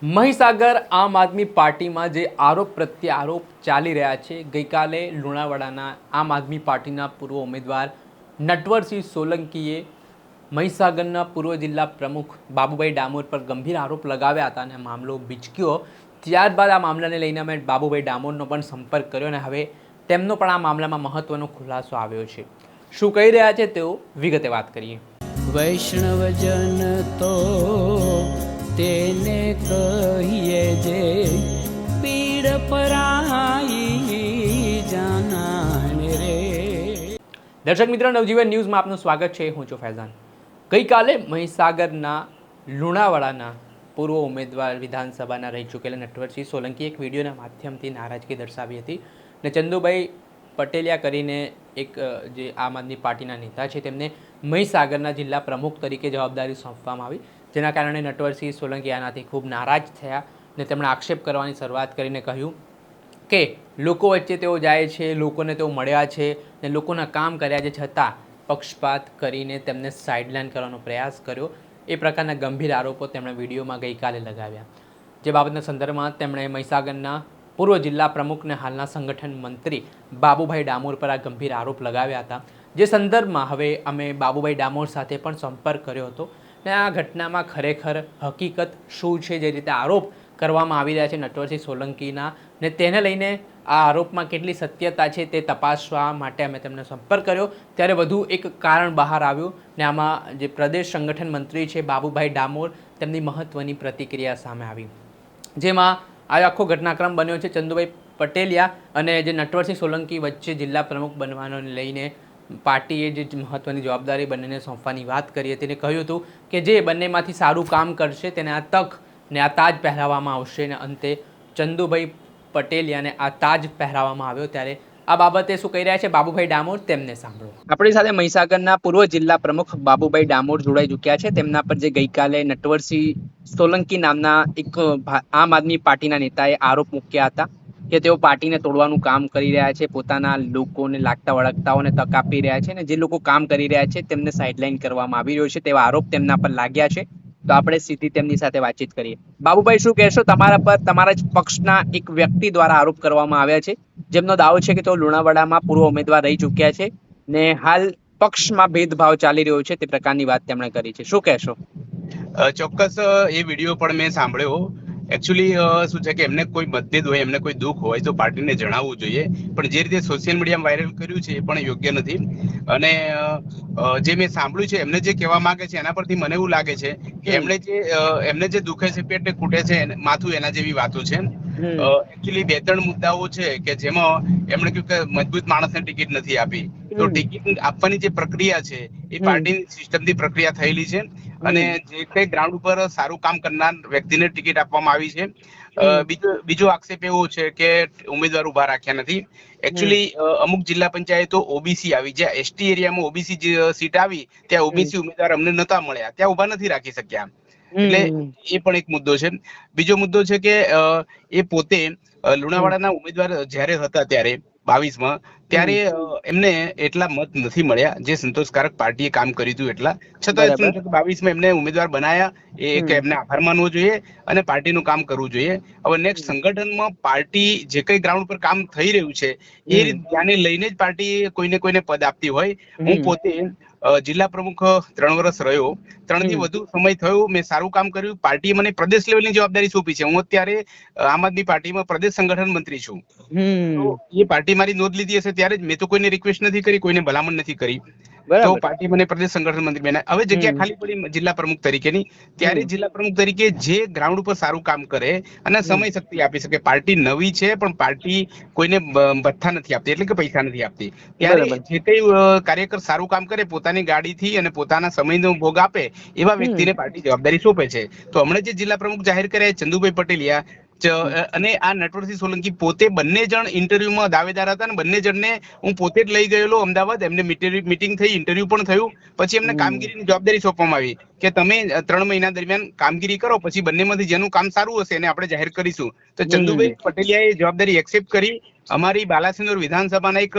મહીસાગર આમ આદમી પાર્ટીમાં જે આરોપ પ્રત્યે આરોપ ચાલી રહ્યા છે, ગઈકાલે લુણાવાડાના આમ આદમી પાર્ટીના પૂર્વ ઉમેદવાર નટવરસિંહ સોલંકીએ મહીસાગરના પૂર્વ જિલ્લા પ્રમુખ બાબુભાઈ ડામોર પર ગંભીર આરોપ લગાવ્યા હતા અને મામલો બીચક્યો. ત્યારબાદ આ મામલાને લઈને અમે બાબુભાઈ ડામોરનો પણ સંપર્ક કર્યો અને હવે તેમનો પણ આ મામલામાં મહત્વનો ખુલાસો આવ્યો છે. શું કહી રહ્યા છે તેઓ વિગતે વાત કરીએ. વૈષ્ણવજન તો તેને કહીએ જે પીડ પરાઈ જાનાને રે. દર્શક મિત્રો, નવજીવન ન્યૂઝમાં આપનું સ્વાગત છે. હું છું ફૈઝાન. ગઈકાલે મહીસાગરના લુણાવાડાના પૂર્વ ઉમેદવાર વિધાનસભાના રહી ચૂકેલા નટવરસિંહ સોલંકી એક વિડીયોના માધ્યમથી નારાજગી દર્શાવી હતી અને ચંદુભાઈ પટેલિયા કરીને એક જે આમ આદમી પાર્ટીના નેતા છે તેમને મહીસાગરના જિલ્લા પ્રમુખ તરીકે જવાબદારી સોંપવામાં આવી, જેના કારણે નટવરસિંહ સોલંકી આનાથી ખૂબ નારાજ થયા અને તેમણે આક્ષેપ કરવાની શરૂઆત કરીને કહ્યું કે લોકો વચ્ચે તેઓ જાય છે, લોકોને તેઓ મળ્યા છે અને લોકોના કામ કર્યા છે, છતાં પક્ષપાત કરીને તેમને સાઇડલાઇન કરવાનો પ્રયાસ કર્યો. એ પ્રકારના ગંભીર આરોપો તેમણે વિડીયોમાં ગઈકાલે લગાવ્યા. જે બાબતના સંદર્ભમાં તેમણે મહીસાગરના પૂર્વ જિલ્લા પ્રમુખને હાલના સંગઠન મંત્રી બાબુભાઈ ડામોર પર આ ગંભીર આરોપ લગાવ્યા હતા. જે સંદર્ભમાં હવે અમે બાબુભાઈ ડામોર સાથે પણ સંપર્ક કર્યો હતો અને આ ઘટનામાં ખરેખર હકીકત શું છે, જે રીતે આરોપ કરવામાં આવી રહ્યા છે નટવરસિંહ સોલંકીના ને તેને લઈને આ આરોપમાં કેટલી સત્યતા છે તે તપાસવા માટે અમે તેમને સંપર્ક કર્યો. ત્યારે વધુ એક કારણ બહાર આવ્યું ને આમાં જે પ્રદેશ સંગઠન મંત્રી છે બાબુભાઈ ડામોર, તેમની મહત્ત્વની પ્રતિક્રિયા સામે આવી, જેમાં આ આખો ઘટનાક્રમ બન્યો છે ચંદુભાઈ પટેલિયા અને જે નટવરસિંહ સોલંકી વચ્ચે જિલ્લા પ્રમુખ બનવાને લઈને પાર્ટીએ જે મહત્ત્વની જવાબદારી બંનેને સોંપવાની વાત કરી હતી. તેને કહ્યું હતું કે જે બંનેમાંથી સારું કામ કરશે તેને આ તક ને આ તાજ પહેરાવવામાં આવશે અને અંતે ચંદુભાઈ પટેલિયાને આ તાજ પહેરાવવામાં આવ્યો. ત્યારે આ બાબતે શું કહી રહ્યા છે બાબુભાઈ ડામોર, તેમને સાંભળો. આપણી સાથે મહીસાગરના પૂર્વ જિલ્લા પ્રમુખ બાબુભાઈ ડામોર જોડાઈ ચૂક્યા છે. તેમના પર જે ગઈકાલે નટવરસિંહ સોલંકી નામના એક આમ આદમી પાર્ટીના નેતાએ આરોપ મૂક્યા હતા કે તેઓ પાર્ટીને તોડવાનું કામ કરી રહ્યા છે, પોતાના લોકોને લાગતા વળગતાઓને તક આપી રહ્યા છે અને જે લોકો કામ કરી રહ્યા છે તેમને સાઇડલાઇન કરવામાં આવી રહ્યો છે, તેવા આરોપ તેમના પર લાગ્યા છે. તો આપણે સીધી તેમની સાથે વાતચીત કરીએ. બાબુભાઈ, શું કહેશો? તમારા પર તમારા જ પક્ષના એક વ્યક્તિ દ્વારા આરોપ કરવામાં આવ્યા છે, જેમનો દાવો છે કે તેઓ લુણાવાડામાં પૂર્વ ઉમેદવાર રહી ચૂક્યા છે ને હાલ પક્ષમાં ભેદભાવ ચાલી રહ્યો છે, તે પ્રકારની વાત તેમણે કરી છે. શું કહેશો? ચોક્કસ એ વિડીયો પણ મેં સાંભળ્યો. એકચ્યુઅલી શું છે કે એમને કોઈ મતભેદ હોય, એમને કોઈ દુઃખ હોય તો પાર્ટીને જણાવવું જોઈએ, પણ જે રીતે સોશિયલ મીડિયામાં વાયરલ કર્યું છે એ પણ યોગ્ય નથી. અને જે મેં સાંભળ્યું છે એમને જે કહેવા માંગે છે એના પરથી મને એવું લાગે છે કે એમને જે દુખે છે, પેટ ખૂટે છે, માથું એના જેવી વાતો છે. એકચ્યુઅલી 2-3 મુદ્દાઓ છે કે જેમાં એમણે કહ્યું કે મજબૂત માણસને ટિકિટ નથી આપી. તો ટિકિટ આપવાની જે પ્રક્રિયા છે એ પાર્ટીની સિસ્ટમથી પ્રક્રિયા થયેલી છે અને જે કઈ ગ્રાઉન્ડ ઉપર સારું કામ કરનાર વ્યક્તિને ટિકિટ આપવામાં આવી છે. બીજો આક્ષેપ એવો છે કે ઉમેદવાર ઉભા રાખ્યા નથી. એકચ્યુઅલી અમુક જિલ્લા પંચાયતો ઓબીસી આવી, જ્યાં એસટી એરિયામાં ઓબીસી સીટ આવી ત્યાં ઓબીસી ઉમેદવાર અમને નતા મળ્યા, ત્યાં ઉભા નથી રાખી શક્યા. એટલે એ પણ એક મુદ્દો છે. બીજો મુદ્દો છે કે એ પોતે લુણાવાડાના ઉમેદવાર જ્યારે હતા ત્યારે 22માં ત્યારે એમને એટલા મત નથી મળ્યા જે સંતોષકારક પાર્ટીએ કામ કર્યું હતું એટલા. છતાં 22માં એમને ઉમેદવાર બનાયા, એ કે એમને આભાર માનવો જોઈએ અને પાર્ટીનું કામ કરવું જોઈએ. હવે નેક્સ્ટ સંગઠનમાં પાર્ટી જે કઈ ગ્રાઉન્ડ પર કામ થઈ રહ્યું છે એ ધ્યાને લઈને જ પાર્ટી કોઈને પદ આપતી હોય. હું પોતે જિલ્લા પ્રમુખ 3 વર્ષ રહ્યો, 3 થી વધુ સમય થયો. મેં સારું કામ કર્યું. પાર્ટીએ મને પ્રદેશ લેવલની જવાબદારી સોંપી છે. હું અત્યારે આમ આદમી પાર્ટીમાં પ્રદેશ સંગઠન મંત્રી છું. તો એ પાર્ટી મારી નોંધ લીધી હશે ત્યારે જ. મેં તો કોઈને રિક્વેસ્ટ નથી કરી, કોઈને ભલામણ નથી કરી. તો પાર્ટી મને પ્રદેશ સંગઠન મંત્રી બનાવ્યા. હવે જગ્યા ખાલી પડી જિલ્લા પ્રમુખ તરીકેની, ત્યારે જિલ્લા પ્રમુખ તરીકે જે ગ્રાઉન્ડ ઉપર સારું કામ કરે અને સમય શક્તિ આપી શકે. પાર્ટી નવી છે પણ પાર્ટી કોઈને ભથ્થા નથી આપતી, એટલે કે પૈસા નથી આપતી. ત્યારે જે કઈ કાર્યકર સારું કામ કરે, પોતાની ગાડીથી અને પોતાના સમયનો ભોગ આપે, એવા વ્યક્તિને પાર્ટી જવાબદારી સોંપે છે. તો હમણાં જે જિલ્લા પ્રમુખ જાહેર કર્યા ચંદુભાઈ પટેલિયા અને આ નટવરસિંહ સોલંકી પોતે બંને જણ ઇન્ટરવ્યુમાં દાવેદાર હતા અને બંને જણને હું પોતે જ લઈ ગયેલો અમદાવાદ. એમને મીટિંગ થઈ, ઇન્ટરવ્યુ પણ થયું. પછી એમને કામગીરીની જવાબદારી સોંપવામાં આવી કે તમે 3 મહિના દરમિયાન કામગીરી કરો, પછી બંનેમાંથી જેનું કામ સારું હશે એને આપણે જાહેર કરીશું. તો ચંદુભાઈ પટેલિયાએ જવાબદારી એક્સેપ્ટ કરી અમારી બાલાસિનોર વિધાનસભાના એક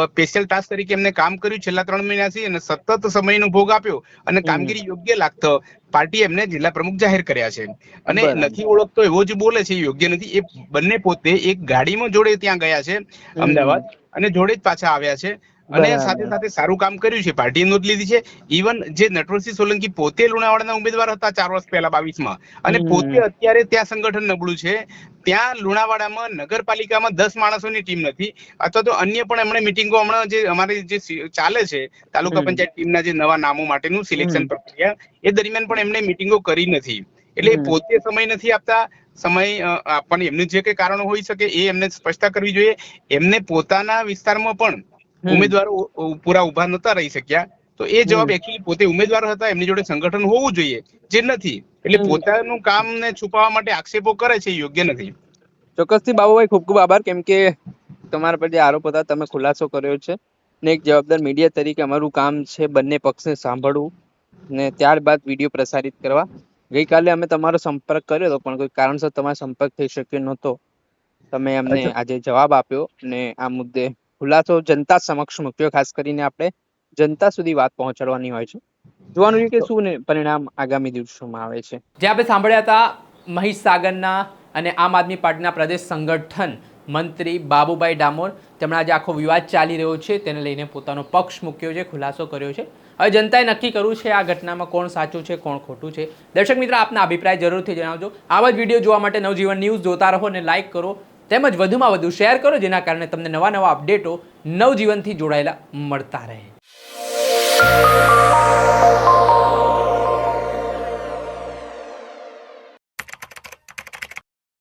સ્પેશિયલ ટાસ્ક તરીકે એમને કામ કર્યું છેલ્લા 3 મહિનાથી અને સતત સમયનો ભોગ આપ્યો અને કામગીરી યોગ્ય લાગતો પાર્ટી એમને જિલ્લા પ્રમુખ જાહેર કર્યા છે અને નથી ઓળખતો એવો જ બોલે છે યોગ્ય નથી. એ બંને પોતે એક ગાડીમાં જોડે ત્યાં ગયા છે અમદાવાદ અને જોડે જ પાછા આવ્યા છે અને સાથે સાથે સારું કામ કર્યું છે. પાર્ટીએ નોંધ લીધી છે. ઇવન જે નટવરસિંહ સોલંકી પોતે લુણાવાડાના ઉમેદવાર હતા 4 વર્ષ પહેલા 22માં અને પોતે અત્યારે ત્યાં સંગઠન નબળું છે. ત્યાં લુણાવાડામાં નગરપાલિકામાં 10 માણસોની ટીમ નથી અથવા તો અન્ય પણ એમણે મિટિંગો હમણાં જે અમારી જે ચાલે છે તાલુકા પંચાયત ટીમના જે નવા નામો માટેનું સિલેક્શન પ્રક્રિયા એ દરમિયાન પણ એમણે મિટિંગો કરી નથી. એટલે પોતે સમય નથી આપતા. સમય આપવાની એમનું જે કઈ કારણો હોઈ શકે એ એમને સ્પષ્ટતા કરવી જોઈએ. એમને પોતાના વિસ્તારમાં પણ ઉમેદવારો પૂરા ઉભા નતા રહી શક્યા તો એ જવાબ એકચ્યુઅલી પોતે ઉમેદવાર હતા એમની જોડે સંગઠન હોવું જોઈએ જે નથી. એટલે પોતાનું કામ ને છુપાવવા માટે આક્ષેપો કરે છે યોગ્ય નથી. ચોક્કસથી બાબુભાઈ ખૂબ ખૂબ આભાર, કેમ કે તમારા પર જે આરોપ હતા તમે ખુલાસો કર્યો છે ને એક જવાબદાર મીડિયા તરીકે અમારું કામ છે બંને પક્ષને સાંભળવું ને ત્યારબાદ વિડીયો પ્રસારિત કરવા. ગઈકાલે અમે તમારો સંપર્ક કર્યો હતો પણ કોઈ કારણસર તમારો સંપર્ક થઈ શક્યો નહોતો. તમે અમને આજે જવાબ આપ્યો ને આ મુદ્દે ખુલાસો જનતા સમક્ષ મૂક્યો. ખાસ કરીને આપણે જનતા સુધી વાત પહોંચાડવાની હોય છે. જોવાનું છે કે શું પરિણામ આગામી દિવસોમાં આવે છે. જે આપણે સાંભળ્યા હતા મહીસાગરના અને આમ આદમી પાર્ટીના પ્રદેશ સંગઠન મંત્રી બાબુભાઈ ડામોર. તેમણે આજે આખો વિવાદ ચાલી રહ્યો છે તેને લઈને પોતાનો પક્ષ મૂક્યો છે, ખુલાસો કર્યો છે. હવે જનતાએ નક્કી કરવું છે આ ઘટનામાં કોણ સાચું છે કોણ ખોટું છે. દર્શક મિત્રો, આપના અભિપ્રાય જરૂરથી જણાવજો. આવા જ વિડીયો જોવા માટે નવજીવન ન્યૂઝ જોતા રહો અને લાઇક કરો તેમજ વધુમાં વધુ શેર કરો, જેના કારણે તમને નવા નવા અપડેટો નવજીવનથી જોડાયેલા મળતા રહે.